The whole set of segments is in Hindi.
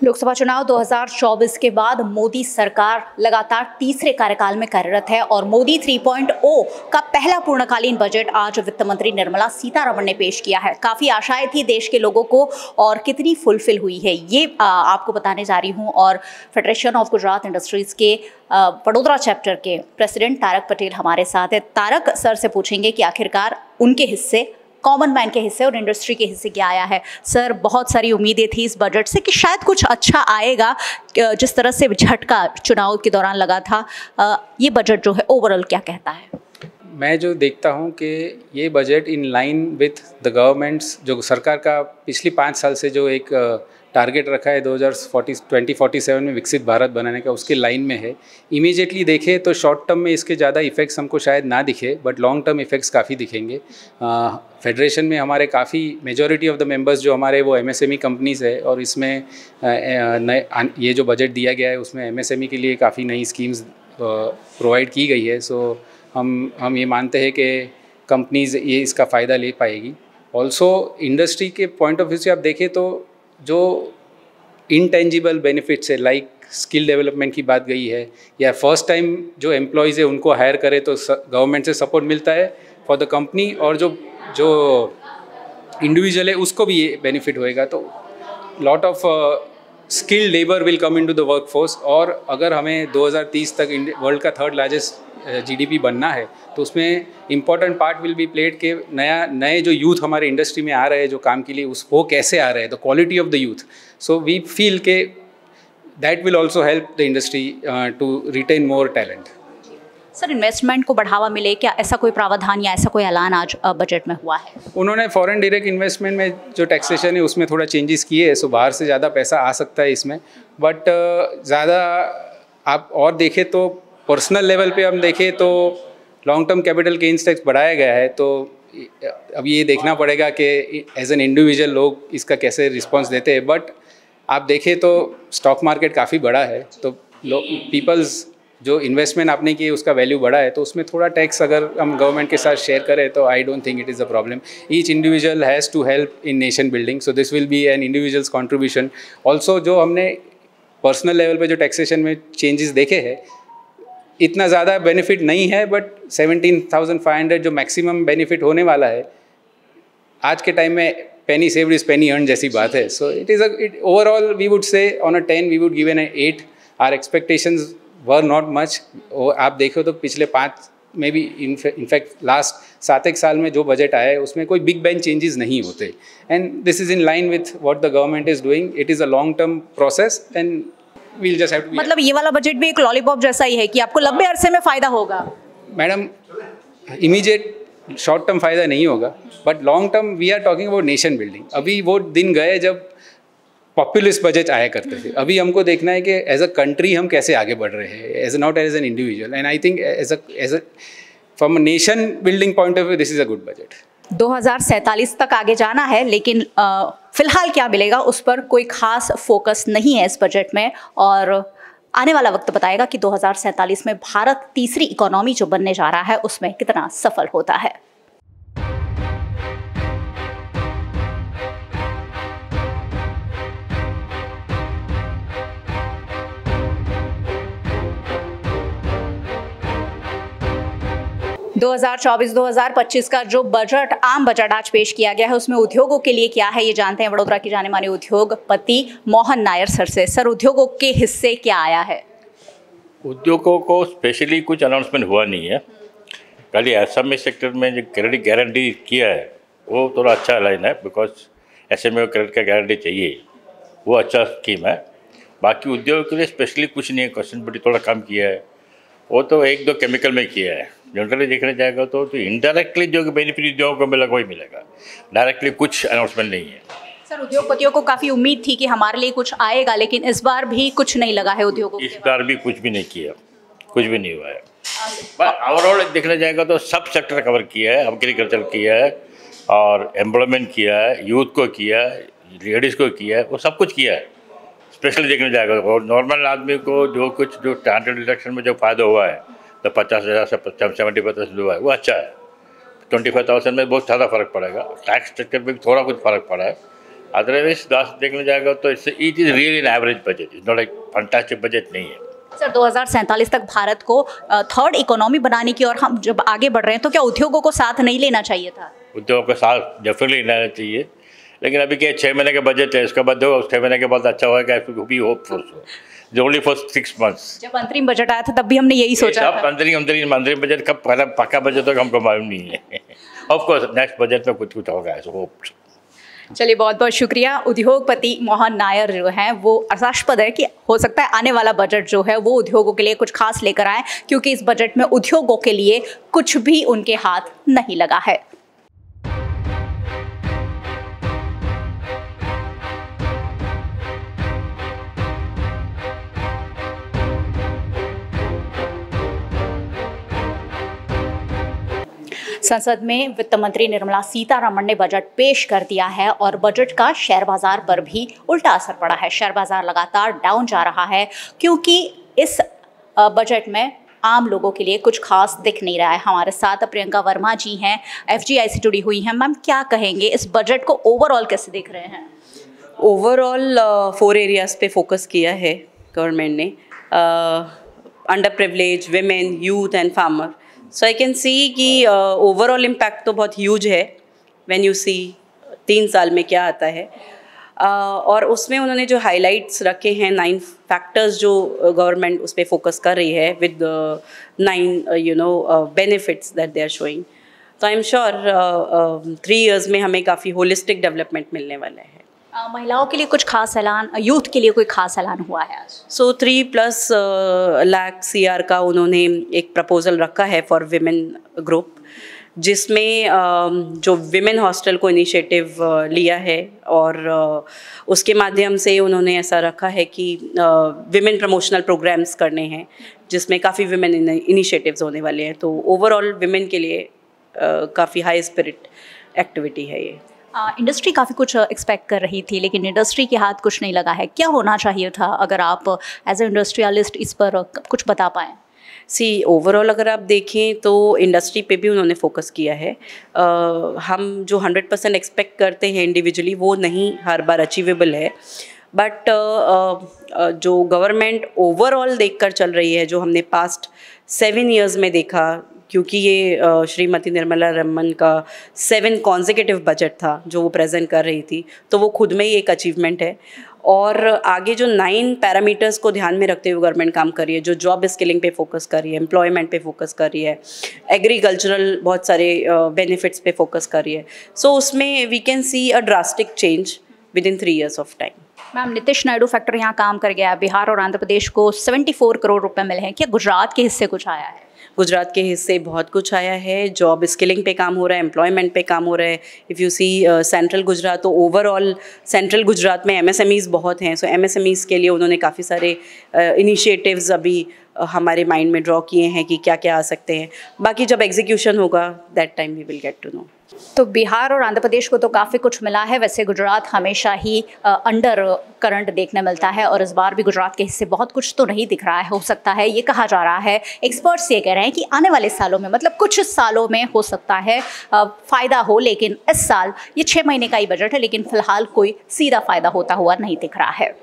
लोकसभा चुनाव 2024 के बाद मोदी सरकार लगातार तीसरे कार्यकाल में कार्यरत है और मोदी 3.0 का पहला पूर्णकालीन बजट आज वित्त मंत्री निर्मला सीतारमण ने पेश किया है। काफ़ी आशाएं थी देश के लोगों को और कितनी फुलफिल हुई है ये आपको बताने जा रही हूं। और फेडरेशन ऑफ गुजरात इंडस्ट्रीज़ के वडोदरा चैप्टर के प्रेसिडेंट तारक पटेल हमारे साथ है। तारक सर से पूछेंगे कि आखिरकार उनके हिस्से, कॉमन मैन के हिस्से और इंडस्ट्री के हिस्से क्या आया है। सर, बहुत सारी उम्मीदें थी इस बजट से कि शायद कुछ अच्छा आएगा, जिस तरह से झटका चुनाव के दौरान लगा था। ये बजट जो है ओवरऑल क्या कहता है? मैं जो देखता हूँ कि ये budget in line with the governments, जो सरकार का पिछली 5 साल से जो एक टारगेट रखा है 2047 में विकसित भारत बनाने का, उसके लाइन में है। इमीडिएटली देखें तो शॉर्ट टर्म में इसके ज़्यादा इफ़ेक्ट्स हमको शायद ना दिखे, बट लॉन्ग टर्म इफ़ेक्ट्स काफ़ी दिखेंगे। फेडरेशन में हमारे काफ़ी मेजॉरिटी ऑफ द मेंबर्स जो हमारे वो एमएसएमई कंपनीज़ है और इसमें ये जो बजट दिया गया है उसमें एमएसएमई के लिए काफ़ी नई स्कीम्स प्रोवाइड की गई है। सो हम ये मानते हैं कि कंपनीज़ ये इसका फ़ायदा ले पाएगी। ऑल्सो इंडस्ट्री के पॉइंट ऑफ व्यू से आप देखें तो जो इंटेंजिबल बेनिफिट्स है, लाइक स्किल डेवलपमेंट की बात गई है, या फर्स्ट टाइम जो एम्प्लॉयज़ है उनको हायर करे तो गवर्नमेंट से सपोर्ट मिलता है फॉर द कंपनी, और जो इंडिविजुअल है उसको भी ये बेनिफिट होएगा। तो lot of skill labour will come into the workforce. और अगर हमें 2030 तक वर्ल्ड का 3rd लार्जेस्ट जीडीपी बनना है तो उसमें important part will be played के नए जो यूथ हमारे इंडस्ट्री में आ रहे हैं जो काम के लिए, वो कैसे आ रहे हैं, the quality of the youth. So we feel के that will also help the industry to retain more talent. Sir, investment को बढ़ावा मिले, क्या ऐसा कोई प्रावधान या ऐसा कोई ऐलान आज बजट में हुआ है? उन्होंने फॉरेन डायरेक्ट इन्वेस्टमेंट में जो टैक्सेशन है उसमें थोड़ा चेंजेस किए हैं, सो बाहर से ज़्यादा पैसा आ सकता है इसमें। बट ज़्यादा आप और देखें तो पर्सनल लेवल पे हम देखें तो long term capital gains tax बढ़ाया गया है। तो अब ये देखना पड़ेगा कि एज एन इंडिविजुअल लोग इसका कैसे रिस्पॉन्स देते हैं। बट आप देखें तो स्टॉक मार्केट काफ़ी बड़ा है, तो पीपल्स जो इन्वेस्टमेंट आपने की उसका वैल्यू बढ़ा है, तो उसमें थोड़ा टैक्स अगर हम गवर्नमेंट के साथ शेयर करें तो I don't think it is a problem. Each individual has to help in nation building, so this will be an individual's contribution. Also जो हमने पर्सनल लेवल पे जो टैक्सेशन में चेंजेस देखे हैं, इतना ज़्यादा बेनिफिट नहीं है, बट 17,500 जो मैक्सिमम बेनिफिट होने वाला है आज के टाइम में, penny saved is penny earn जैसी बात है। So it is overall we would say on a 10 we would give an 8। Our expectations were not much. आप देखो तो पिछले 5 में भी इनफैक्ट लास्ट 7-1 साल में जो बजट आया है उसमें कोई बिग बैंग चेंजेस नहीं होते। And this is in line with what the government is doing. It is a long term process and we'll just have to be। मतलब ये वाला बजट भी एक लॉलीपॉप जैसा ही है कि आपको लंबे अरसे में फ़ायदा होगा? मैडम, इमीडिएट शॉर्ट टर्म फ़ायदा नहीं होगा, but long term we are talking about nation building. अभी वो दिन गए जब पॉपुलिस्ट बजट आया करते थे। अभी हमको देखना है कि एज अ कंट्री हम कैसे आगे बढ़ रहे हैं, as not as an individual. And I think as a from a nation building point of view this is a good budget. 2047 तक आगे जाना है, लेकिन फिलहाल क्या मिलेगा उस पर कोई खास फोकस नहीं है इस बजट में। और आने वाला वक्त बताएगा कि 2047 में भारत तीसरी इकोनॉमी जो बनने जा रहा है उसमें कितना सफल होता है। 2024-2025 का जो बजट, आम बजट आज पेश किया गया है, उसमें उद्योगों के लिए क्या है ये जानते हैं वडोदरा के जाने माने उद्योगपति मोहन नायर सर से। सर, उद्योगों के हिस्से क्या आया है? उद्योगों को स्पेशली कुछ अनाउंसमेंट हुआ नहीं है। खाली एसएमई सेक्टर में जो क्रेडिट गारंटी किया है वो थोड़ा अच्छा लाइन है, बिकॉज एसएमई को क्रेडिट का गारंटी चाहिए, वो अच्छा स्कीम है। बाकी उद्योग के लिए स्पेशली कुछ नहीं है। क्वेश्चन बड़ी थोड़ा कम किया है, वो तो 1-2 केमिकल में किया है। जनरली देखने जाएगा तो इनडायरेक्टली जो बेनिफिट उद्योगों को मिलेगा वही मिलेगा, डायरेक्टली कुछ अनाउंसमेंट नहीं है। सर, उद्योगपतियों को काफ़ी उम्मीद थी कि हमारे लिए कुछ आएगा, लेकिन इस बार भी कुछ नहीं लगा है उद्योगों। इस बार भी कुछ भी नहीं किया, कुछ भी नहीं हुआ है। बट ओवरऑल देखने जाएगा तो सब सेक्टर कवर किया है। एग्रीकल्चर किया है और एम्प्लॉयमेंट किया है, यूथ को किया है, लेडीज़ को किया है, वो सब कुछ किया है। स्पेशली देखने जाएगा और नॉर्मल आदमी को जो स्टैंडर्ड डिडक्शन में जो फ़ायदा हुआ है तो 50,000 से 70% हुआ है, वो अच्छा है। 25,000 में बहुत ज़्यादा फ़र्क पड़ेगा। टैक्स स्ट्रक्चर में भी थोड़ा कुछ फ़र्क पड़ा है, अदरवाइज लास्ट देखने जाएगा तो it is really an average budget, is not like fantastic budget नहीं है। सर 2047 तक भारत को थर्ड इकोनॉमी बनाने की और हम जब आगे बढ़ रहे हैं तो क्या उद्योगों को साथ नहीं लेना चाहिए था? उद्योगों को साथ डेफिनेटली लेना चाहिए, लेकिन अभी क्या 6 महीने का बजट है, इसका बाद 6 महीने के बाद अच्छा होगा, be hopeful only for 6 months। जब अंतरिम बजट आया था तब भी हमने यही सोचा था। अंतरिम बजट कब पक्का बजट होगा हमको मालूम नहीं है। ऑफ कोर्स नेक्स्ट बजट में कुछ होगा, ऐसा होप। चलिए बहुत बहुत शुक्रिया। उद्योगपति मोहन नायर जो हैं वो आशास्पद है कि हो सकता है आने वाला बजट जो है वो उद्योगों के लिए कुछ खास लेकर आए, क्योंकि इस बजट में उद्योगों के लिए कुछ भी उनके हाथ नहीं लगा है। संसद में वित्त मंत्री निर्मला सीतारमण ने बजट पेश कर दिया है और बजट का शेयर बाजार पर भी उल्टा असर पड़ा है। शेयर बाजार लगातार डाउन जा रहा है क्योंकि इस बजट में आम लोगों के लिए कुछ खास दिख नहीं रहा है। हमारे साथ प्रियंका वर्मा जी हैं, FGI से जुड़ी हुई हैं। मैम क्या कहेंगे, इस बजट को ओवरऑल कैसे देख रहे हैं? ओवरऑल 4 एरियाज पे फोकस किया है गवर्नमेंट ने, under privilege, women, youth and farmer. So I can see कि ओवरऑल इम्पैक्ट तो बहुत ह्यूज है व्हेन यू सी 3 साल में क्या आता है। और उसमें उन्होंने जो हाइलाइट्स रखे हैं 9 फैक्टर्स जो गवर्नमेंट उस पर फोकस कर रही है with 9 benefits that they are showing. तो आई एम श्योर 3 years में हमें काफ़ी होलिस्टिक डेवलपमेंट मिलने वाला है। महिलाओं के लिए कुछ खास ऐलान, यूथ के लिए कोई खास ऐलान हुआ है आज? सो 3+ लाख CR का उन्होंने एक प्रपोजल रखा है फॉर विमेन ग्रुप, जिसमें जो विमेन हॉस्टल को इनिशिएटिव लिया है और उसके माध्यम से उन्होंने ऐसा रखा है कि विमेन प्रमोशनल प्रोग्राम्स करने हैं जिसमें काफ़ी विमेन इनिशिएटिव्स होने वाले हैं। तो ओवरऑल विमेन के लिए काफ़ी हाई स्पिरिट एक्टिविटी है ये। इंडस्ट्री काफ़ी कुछ एक्सपेक्ट कर रही थी लेकिन इंडस्ट्री के हाथ कुछ नहीं लगा है। क्या होना चाहिए था, अगर आप एज ए इंडस्ट्रियलिस्ट इस पर कुछ बता पाएँ? ओवरऑल अगर आप देखें तो इंडस्ट्री पे भी उन्होंने फोकस किया है। हम जो 100% एक्सपेक्ट करते हैं इंडिविजुअली वो नहीं हर बार अचीवेबल है, बट जो गवर्नमेंट ओवरऑल देखकर चल रही है, जो हमने पास्ट 7 years में देखा, क्योंकि ये श्रीमती निर्मला रमन का 7 consecutive बजट था जो वो प्रेजेंट कर रही थी, तो वो खुद में ही एक अचीवमेंट है। और आगे जो 9 पैरामीटर्स को ध्यान में रखते हुए गवर्नमेंट काम कर रही है, जो जॉब स्किलिंग पे फोकस कर रही है, एम्प्लॉयमेंट पे फोकस कर रही है, एग्रीकल्चरल बहुत सारे बेनिफिट्स पे फोकस कर रही है। सो उसमें we can see a drastic change with in 3 years of time. Ma'am Nitish Naidu factor यहाँ काम कर गया है। बिहार और आंध्र प्रदेश को 74 करोड़ रुपए मिले हैं। क्या गुजरात के हिस्से कुछ आया है? गुजरात के हिस्से बहुत कुछ आया है। जॉब स्किलिंग पे काम हो रहा है, एम्प्लॉयमेंट पे काम हो रहा है। If you see central Gujarat, तो ओवरऑल सेंट्रल गुजरात में MSMEs बहुत हैं। सो MSMEs के लिए उन्होंने काफ़ी सारे इनिशिएटिव्स अभी हमारे माइंड में ड्रॉ किए हैं कि क्या क्या आ सकते हैं। बाकी जब एग्जीक्यूशन होगा that time we will get to know. तो बिहार और आंध्र प्रदेश को तो काफ़ी कुछ मिला है। वैसे गुजरात हमेशा ही अंडर करंट देखने मिलता है और इस बार भी गुजरात के हिस्से बहुत कुछ तो नहीं दिख रहा है। हो सकता है, ये कहा जा रहा है, एक्सपर्ट्स ये कह रहे हैं कि आने वाले सालों में, मतलब कुछ सालों में हो सकता है फ़ायदा हो, लेकिन इस साल ये 6 महीने का ही बजट है, लेकिन फिलहाल कोई सीधा फ़ायदा होता हुआ नहीं दिख रहा है।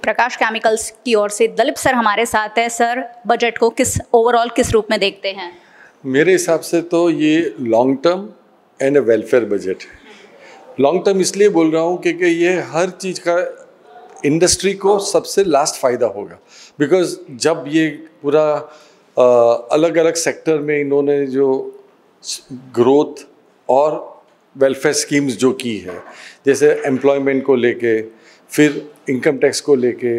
प्रकाश केमिकल्स की ओर से दलीप सर हमारे साथ है। सर, बजट को ओवरऑल किस रूप में देखते हैं? मेरे हिसाब से तो ये long term and welfare budget है। लॉन्ग टर्म इसलिए बोल रहा हूँ क्योंकि ये हर चीज़ का इंडस्ट्री को सबसे लास्ट फ़ायदा होगा, बिकॉज जब ये पूरा अलग अलग सेक्टर में इन्होंने जो ग्रोथ और वेलफेयर स्कीम्स जो की है, जैसे एम्प्लॉयमेंट को लेके, फिर इनकम टैक्स को लेके,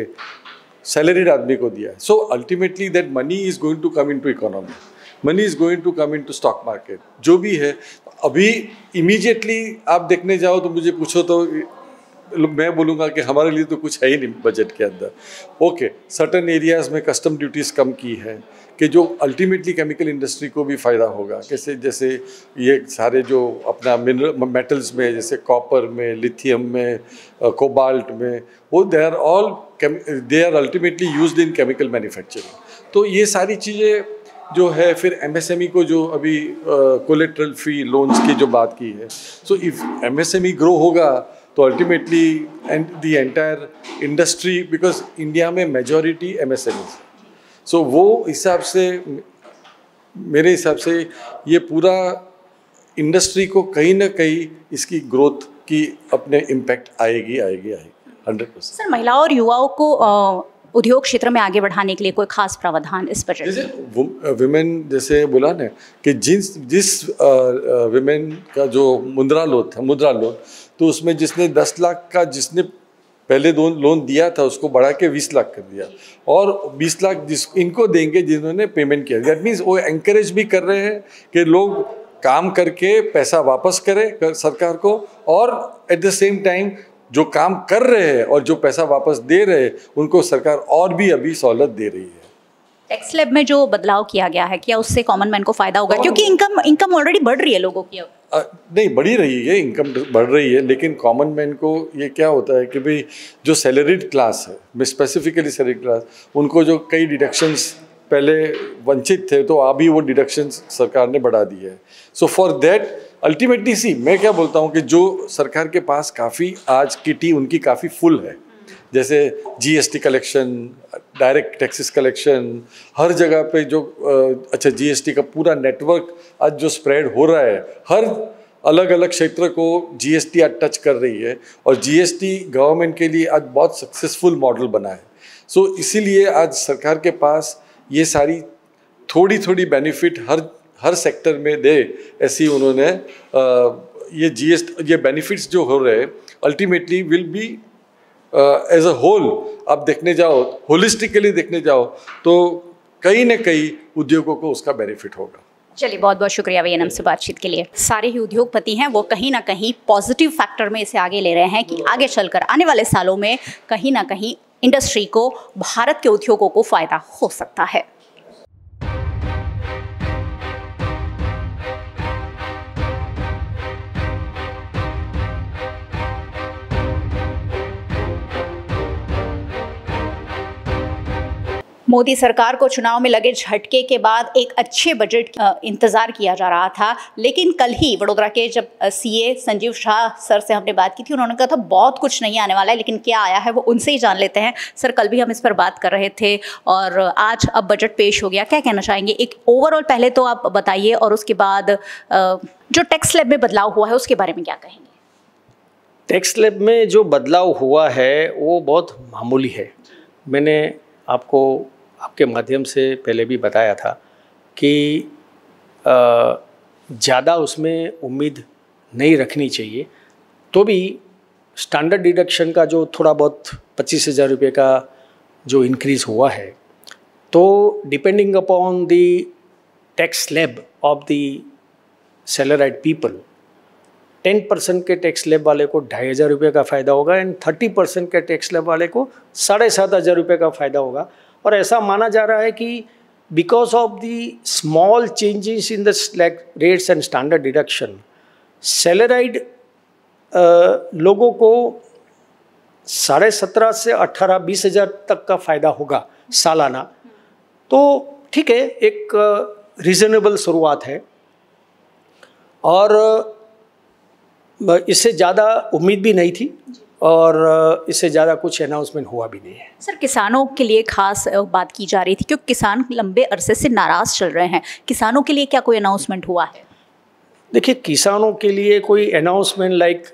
सैलरीड आदमी को दिया है। So ultimately that money is going to come into economy, money is going to come into stock market, जो भी है। अभी इमीडिएटली आप देखने जाओ तो मुझे पूछो तो मैं बोलूँगा कि हमारे लिए तो कुछ है ही नहीं बजट के अंदर। ओके, सर्टन एरियाज़ में कस्टम ड्यूटीज़ कम की है कि जो अल्टीमेटली केमिकल इंडस्ट्री को भी फ़ायदा होगा। कैसे, जैसे ये सारे जो अपना मिनरल मेटल्स में, जैसे कॉपर में, लिथियम में, कोबाल्ट में, वो they are ultimately used in chemical manufacturing. तो ये सारी चीज़ें जो है, फिर एमएसएमई को जो अभी कोलेट्रल फ्री लोन्स की जो बात की है, सो इफ एमएसएमई ग्रो होगा तो ultimately and the entire industry, because India में मेजॉरिटी एमएसएमई, सो वो हिसाब से मेरे हिसाब से ये पूरा इंडस्ट्री को कहीं ना कहीं इसकी ग्रोथ की अपने इम्पैक्ट आएगी 100%। सर, महिलाओं और युवाओं को उद्योग क्षेत्र में आगे बढ़ाने के लिए कोई खास प्रावधान इस बजट में? जैसे विमेन, जैसे बोला ना कि जिस विमेन का जो मुद्रा लोन, तो उसमें जिसने 10 लाख का जिसने पहले लोन दिया था उसको बढ़ा के 20 लाख कर दिया, और 20 लाख इनको देंगे जिन्होंने पेमेंट किया। दैट मीन्स वो एंकरेज भी कर रहे हैं कि लोग काम करके पैसा वापस करें सरकार को, और एट द सेम टाइम जो काम कर रहे हैं और जो पैसा वापस दे रहे हैं उनको सरकार और भी अभी सहूलत दे रही है। टैक्स स्लैब में जो बदलाव किया गया है, क्या उससे कॉमन मैन को फायदा होगा? क्योंकि इनकम ऑलरेडी बढ़ रही है लोगों की। नहीं, बढ़ी रही है, इनकम बढ़ रही है, लेकिन कॉमन मैन को ये क्या होता है कि भाई जो सैलरीड क्लास है, स्पेसिफिकली सैलरीड क्लास, उनको जो कई डिडक्शंस पहले वंचित थे, तो अभी वो डिडक्शंस सरकार ने बढ़ा दी है। सो फॉर दैट अल्टीमेटली मैं क्या बोलता हूँ कि जो सरकार के पास काफ़ी आज किटी उनकी काफ़ी फुल है, जैसे GST collection, direct taxes collection, हर जगह पे जो अच्छा जीएसटी का पूरा नेटवर्क आज जो स्प्रेड हो रहा है, हर अलग अलग क्षेत्र को जीएसटी आज टच कर रही है, और जीएसटी गवर्नमेंट के लिए आज बहुत सक्सेसफुल मॉडल बना है। सो इसीलिए आज सरकार के पास ये सारी थोड़ी बेनिफिट हर सेक्टर में दे, ऐसी उन्होंने ये बेनिफिट्स जो हो रहे हैं ultimately will be as a whole, आप देखने जाओ, होलिस्टिकली देखने जाओ तो कहीं ना कहीं उद्योगों को उसका बेनिफिट होगा। चलिए, बहुत बहुत शुक्रिया VNM से बातचीत के लिए। सारे ही उद्योगपति हैं वो कहीं ना कहीं पॉजिटिव फैक्टर में इसे आगे ले रहे हैं कि आगे चलकर आने वाले सालों में कहीं ना कहीं इंडस्ट्री को, भारत के उद्योगों को फायदा हो सकता है। मोदी सरकार को चुनाव में लगे झटके के बाद एक अच्छे बजट इंतजार किया जा रहा था, लेकिन कल ही वडोदरा के जब सीए संजीव शाह सर से हमने बात की थी, उन्होंने कहा था बहुत कुछ नहीं आने वाला है, लेकिन क्या आया है वो उनसे ही जान लेते हैं। सर, कल भी हम इस पर बात कर रहे थे और आज अब बजट पेश हो गया, क्या कहना चाहेंगे? एक ओवरऑल पहले तो आप बताइए, और उसके बाद जो टैक्स स्लैब में बदलाव हुआ है उसके बारे में क्या कहेंगे? टैक्स स्लैब में जो बदलाव हुआ है वो बहुत मामूली है। मैंने आपको आपके माध्यम से पहले भी बताया था कि ज़्यादा उसमें उम्मीद नहीं रखनी चाहिए। तो भी स्टैंडर्ड डिडक्शन का जो थोड़ा बहुत 25,000 रुपये का जो इंक्रीज़ हुआ है, तो depending upon the tax slab of the salaried people, 10% के टैक्स स्लैब वाले को 2,500 रुपये का फ़ायदा होगा, एंड 30% के टैक्स स्लैब वाले को 7,500 रुपये का फ़ायदा होगा। और ऐसा माना जा रहा है कि because of the small changes in the slab rates and standard deduction, salaried लोगों को 17,500 से 18-20,000 तक का फ़ायदा होगा सालाना। तो ठीक है, एक रीज़नेबल शुरुआत है, और इससे ज़्यादा उम्मीद भी नहीं थी, और इससे ज़्यादा कुछ अनाउंसमेंट हुआ भी नहीं है। सर, किसानों के लिए खास बात की जा रही थी क्योंकि किसान लंबे अरसे से नाराज़ चल रहे हैं। किसानों के लिए क्या कोई अनाउंसमेंट हुआ है? देखिए, किसानों के लिए कोई announcement like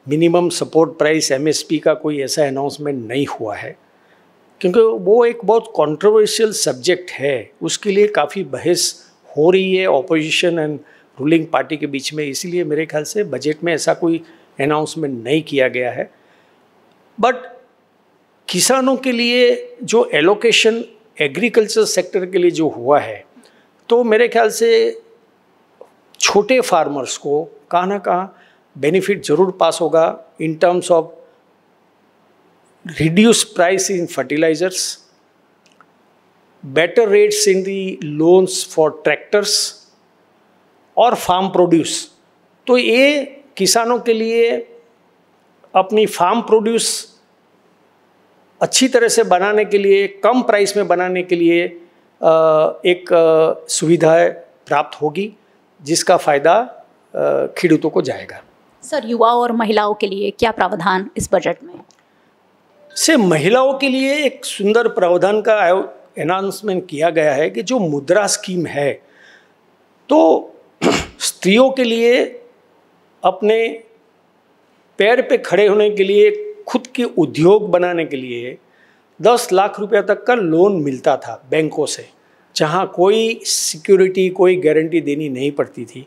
minimum support price MSP का कोई ऐसा अनाउंसमेंट नहीं हुआ है, क्योंकि वो एक बहुत कंट्रोवर्शियल सब्जेक्ट है। उसके लिए काफ़ी बहस हो रही है ऑपोजिशन एंड रूलिंग पार्टी के बीच में, इसीलिए मेरे ख्याल से बजट में ऐसा कोई अनाउंसमेंट नहीं किया गया है। बट किसानों के लिए जो एलोकेशन एग्रीकल्चर सेक्टर के लिए जो हुआ है, तो मेरे ख्याल से छोटे फार्मर्स को कहाँ ना कहाँ बेनिफिट ज़रूर पास होगा in terms of reduce price in fertilisers, better rates in the loans for tractors और फार्म प्रोड्यूस। तो ये किसानों के लिए अपनी फार्म प्रोड्यूस अच्छी तरह से बनाने के लिए, कम प्राइस में बनाने के लिए एक सुविधाएं प्राप्त होगी, जिसका फ़ायदा खेडूतों को जाएगा। सर, युवा और महिलाओं के लिए क्या प्रावधान इस बजट में? से महिलाओं के लिए एक सुंदर प्रावधान का अनाउंसमेंट किया गया है कि जो मुद्रा स्कीम है, तो स्त्रियों के लिए अपने पैर पे खड़े होने के लिए, खुद के उद्योग बनाने के लिए 10 लाख रुपया तक का लोन मिलता था बैंकों से, जहां कोई सिक्योरिटी, कोई गारंटी देनी नहीं पड़ती थी।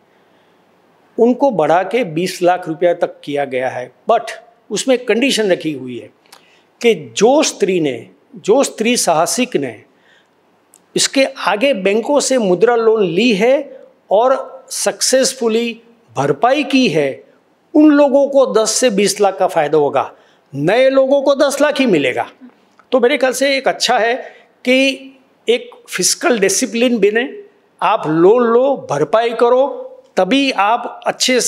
उनको बढ़ा के 20 लाख रुपया तक किया गया है, बट उसमें कंडीशन रखी हुई है कि जो स्त्री साहसिक ने इसके आगे बैंकों से मुद्रा लोन ली है और सक्सेसफुली भरपाई की है, उन लोगों को 10 से 20 लाख का फ़ायदा होगा, नए लोगों को 10 लाख ही मिलेगा। तो मेरे ख्याल से एक अच्छा है कि एक फिस्कल डिसिप्लिन बने, आप लोन लो, भरपाई करो, तभी आप अच्छे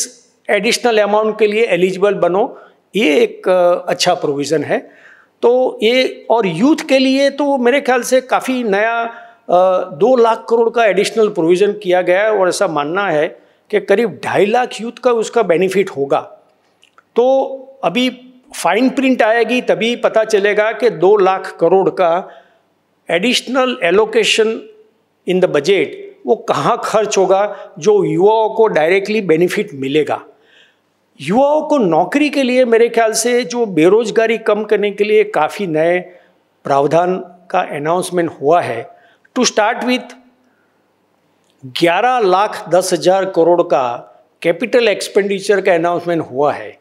एडिशनल अमाउंट के लिए एलिजिबल बनो। ये एक अच्छा प्रोविज़न है। तो ये और यूथ के लिए तो मेरे ख्याल से काफ़ी नया 2 लाख करोड़ का एडिशनल प्रोविज़न किया गया है, और ऐसा मानना है कि करीब 2.5 लाख यूथ का उसका बेनिफिट होगा। तो अभी फाइन प्रिंट आएगी तभी पता चलेगा कि 2 लाख करोड़ का additional allocation in the budget वो कहाँ खर्च होगा, जो युवाओं को डायरेक्टली बेनिफिट मिलेगा। युवाओं को नौकरी के लिए मेरे ख्याल से जो बेरोजगारी कम करने के लिए काफ़ी नए प्रावधान का अनाउंसमेंट हुआ है। टू स्टार्ट विथ 11,10,000 करोड़ का कैपिटल एक्सपेंडिचर का अनाउंसमेंट हुआ है।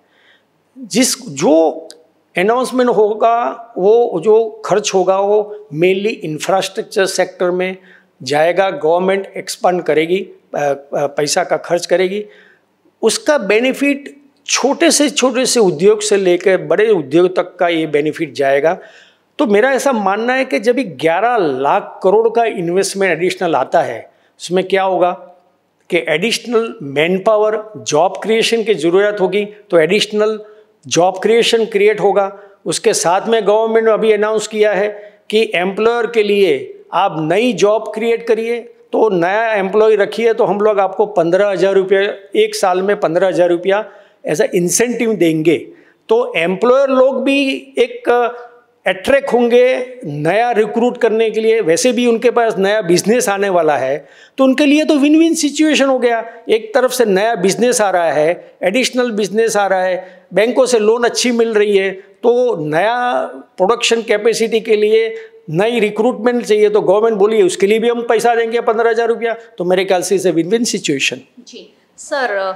जो अनाउंसमेंट होगा, वो जो खर्च होगा वो मेनली इंफ्रास्ट्रक्चर सेक्टर में जाएगा। गवर्नमेंट एक्सपांड करेगी, पैसा का खर्च करेगी। उसका बेनिफिट छोटे से उद्योग से लेकर बड़े उद्योग तक का ये बेनिफिट जाएगा। तो मेरा ऐसा मानना है कि जब भी 11 लाख करोड़ का इन्वेस्टमेंट एडिशनल आता है, उसमें क्या होगा कि additional man power, job creation की ज़रूरत होगी, तो एडिशनल जॉब क्रिएशन क्रिएट होगा। उसके साथ में गवर्नमेंट ने अभी अनाउंस किया है कि एम्प्लॉयर के लिए आप नई जॉब क्रिएट करिए, तो नया एम्प्लॉय रखिए, तो हम लोग आपको 15,000 रुपया, एक साल में 15,000 रुपया ऐसा इंसेंटिव देंगे। तो एम्प्लॉयर लोग भी एक अट्रैक्ट होंगे नया रिक्रूट करने के लिए। वैसे भी उनके पास नया बिजनेस आने वाला है, तो उनके लिए तो विन विन सिचुएशन हो गया। एक तरफ से नया बिजनेस आ रहा है, एडिशनल बिजनेस आ रहा है, बैंकों से लोन अच्छी मिल रही है, तो नया प्रोडक्शन कैपेसिटी के लिए नई रिक्रूटमेंट चाहिए, तो गवर्नमेंट बोलिए उसके लिए भी हम पैसा देंगे 15,000 रुपया। तो मेरे ख्याल से इसे विन विन सिचुएशन। जी सर,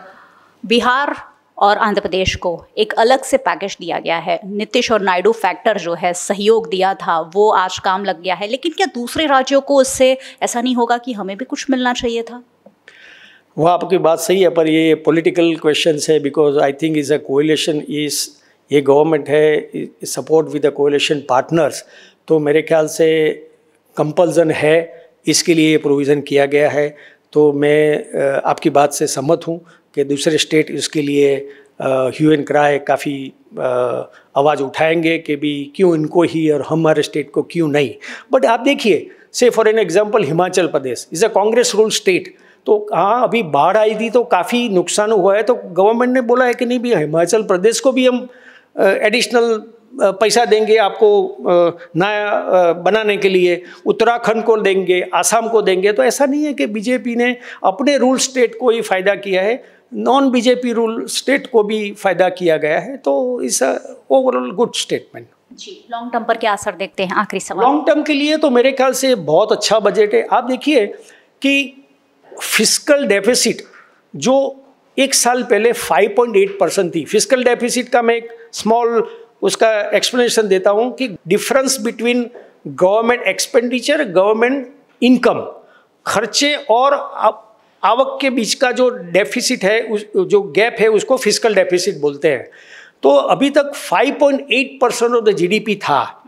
बिहार और आंध्र प्रदेश को एक अलग से पैकेज दिया गया है। नीतीश और नायडू फैक्टर जो है, सहयोग दिया था, वो आज काम लग गया है। लेकिन क्या दूसरे राज्यों को इससे ऐसा नहीं होगा कि हमें भी कुछ मिलना चाहिए था? वो आपकी बात सही है, पर ये पॉलिटिकल क्वेश्चन है, because I think is a coalition, ये गवर्नमेंट है, support with the coalition partners. तो मेरे ख्याल से कंपल्सन है, इसके लिए ये प्रोविज़न किया गया है। तो मैं आपकी बात से सहमत हूँ कि दूसरे स्टेट इसके लिए ह्यू एंड क्राई काफ़ी आवाज़ उठाएंगे कि भी क्यों इनको ही और हमारे स्टेट को क्यों नहीं। बट आप देखिए, से for an example Himachal Pradesh is a Congress rule state. तो हाँ, अभी बाढ़ आई थी तो काफ़ी नुकसान हुआ है, तो गवर्नमेंट ने बोला है कि नहीं भी हिमाचल प्रदेश को भी हम एडिशनल पैसा देंगे आपको नया बनाने के लिए, उत्तराखंड को देंगे, आसाम को देंगे। तो ऐसा नहीं है कि बीजेपी ने अपने रूल स्टेट को ही फ़ायदा किया है, नॉन बीजेपी रूल स्टेट को भी फ़ायदा किया गया है। तो इस ओवरऑल गुड स्टेटमेंट। जी, लॉन्ग टर्म पर क्या असर देखते हैं? आखिरी सवाल। लॉन्ग टर्म के लिए तो मेरे ख्याल से बहुत अच्छा बजट है। आप देखिए कि फिस्कल डेफिसिट जो एक साल पहले 5.8% थी, फिस्कल डेफिसिट का मैं एक स्मॉल उसका एक्सप्लेनेशन देता हूँ कि difference between government expenditure, government income, खर्चे और आवक के बीच का जो डेफिसिट है, जो गैप है, उसको फिस्कल डेफिसिट बोलते हैं। तो अभी तक 5.8% ऑफ द जीडीपी था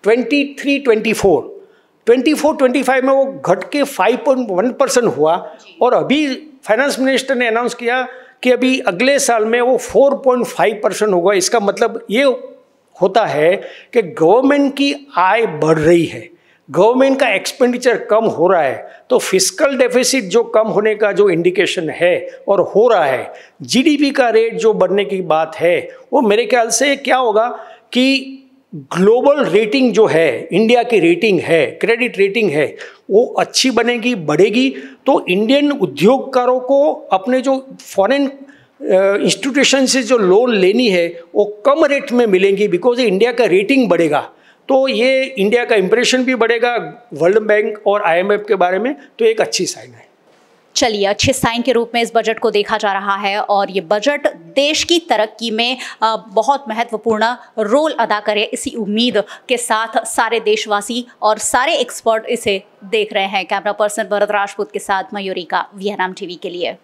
23-24 में, वो घट के 5.1% हुआ। और अभी फाइनेंस मिनिस्टर ने अनाउंस किया कि अभी अगले साल में वो 4.5% होगा। इसका मतलब ये होता है कि गवर्नमेंट की आय बढ़ रही है, गवर्नमेंट का एक्सपेंडिचर कम हो रहा है, तो फिस्कल डेफिसिट जो कम होने का जो इंडिकेशन है और हो रहा है, जीडीपी का रेट जो बढ़ने की बात है, वो मेरे ख्याल से क्या होगा कि ग्लोबल रेटिंग जो है, इंडिया की रेटिंग है, क्रेडिट रेटिंग है, वो अच्छी बनेगी, बढ़ेगी। तो इंडियन उद्योगकारों को अपने जो फॉरेन इंस्टीट्यूशन से जो लोन लेनी है वो कम रेट में मिलेंगी, बिकॉज इंडिया का रेटिंग बढ़ेगा। तो ये इंडिया का इंप्रेशन भी बढ़ेगा वर्ल्ड बैंक और IMF के बारे में, तो एक अच्छी साइन है। चलिए, अच्छे साइन के रूप में इस बजट को देखा जा रहा है और ये बजट देश की तरक्की में बहुत महत्वपूर्ण रोल अदा करे, इसी उम्मीद के साथ सारे देशवासी और सारे एक्सपर्ट इसे देख रहे हैं। कैमरा पर्सन भरत राजपूत के साथ मयूरी का VNM TV के लिए।